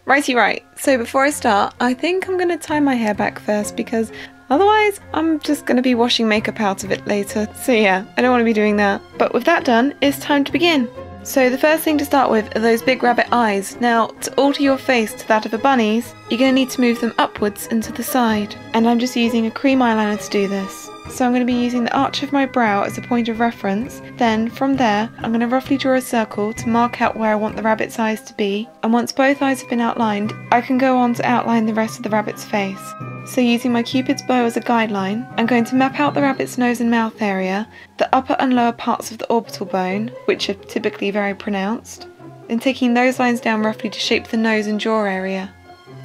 Righty right, so before I start, I think I'm going to tie my hair back first because otherwise I'm just going to be washing makeup out of it later. So yeah, I don't want to be doing that. But with that done, it's time to begin. So the first thing to start with are those big rabbit eyes. Now, to alter your face to that of a bunny's, you're going to need to move them upwards and to the side. And I'm just using a cream eyeliner to do this. So I'm going to be using the arch of my brow as a point of reference. Then, from there, I'm going to roughly draw a circle to mark out where I want the rabbit's eyes to be. And once both eyes have been outlined, I can go on to outline the rest of the rabbit's face. So using my Cupid's bow as a guideline, I'm going to map out the rabbit's nose and mouth area, the upper and lower parts of the orbital bone, which are typically very pronounced, then taking those lines down roughly to shape the nose and jaw area.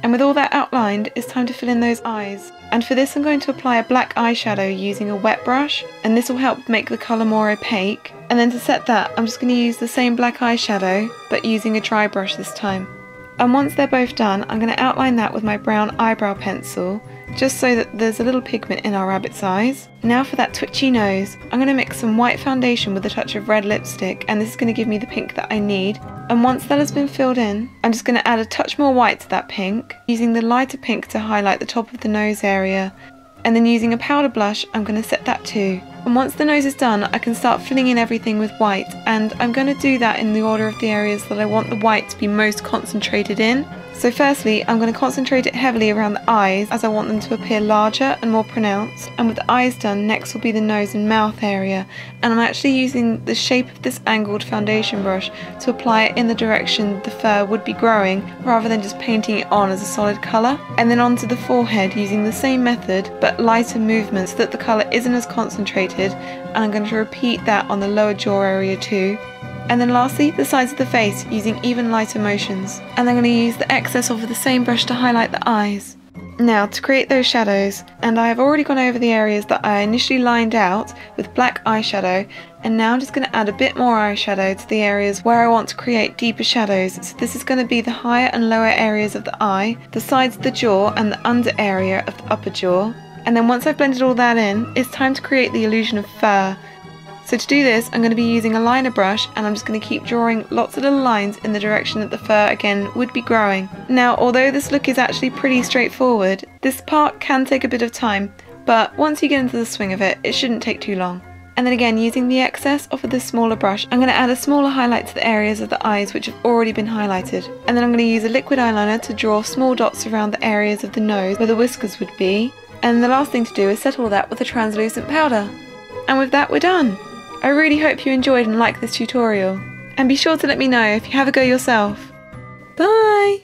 And with all that outlined, it's time to fill in those eyes. And for this I'm going to apply a black eyeshadow using a wet brush, and this will help make the colour more opaque. And then to set that, I'm just going to use the same black eyeshadow, but using a dry brush this time. And once they're both done, I'm going to outline that with my brown eyebrow pencil, just so that there's a little pigment in our rabbit's eyes. Now for that twitchy nose, I'm going to mix some white foundation with a touch of red lipstick, and this is going to give me the pink that I need. And once that has been filled in, I'm just going to add a touch more white to that pink, using the lighter pink to highlight the top of the nose area. And then using a powder blush, I'm going to set that too. And once the nose is done, I can start filling in everything with white, and I'm going to do that in the order of the areas that I want the white to be most concentrated in. So firstly, I'm going to concentrate it heavily around the eyes as I want them to appear larger and more pronounced. And with the eyes done, next will be the nose and mouth area. And I'm actually using the shape of this angled foundation brush to apply it in the direction the fur would be growing, rather than just painting it on as a solid colour. And then onto the forehead using the same method but lighter movements so that the colour isn't as concentrated, and I'm going to repeat that on the lower jaw area too. And then lastly, the sides of the face using even lighter motions. And I'm going to use the excess of the same brush to highlight the eyes. Now to create those shadows, and I have already gone over the areas that I initially lined out with black eyeshadow, and now I'm just going to add a bit more eyeshadow to the areas where I want to create deeper shadows. So this is going to be the higher and lower areas of the eye, the sides of the jaw and the under area of the upper jaw. And then once I've blended all that in, it's time to create the illusion of fur. So to do this, I'm going to be using a liner brush, and I'm just going to keep drawing lots of little lines in the direction that the fur again would be growing. Now, although this look is actually pretty straightforward, this part can take a bit of time, but once you get into the swing of it, it shouldn't take too long. And then again, using the excess off of this smaller brush, I'm going to add a smaller highlight to the areas of the eyes which have already been highlighted. And then I'm going to use a liquid eyeliner to draw small dots around the areas of the nose where the whiskers would be. And the last thing to do is set all that with a translucent powder. And with that, we're done! I really hope you enjoyed and liked this tutorial, and be sure to let me know if you have a go yourself. Bye!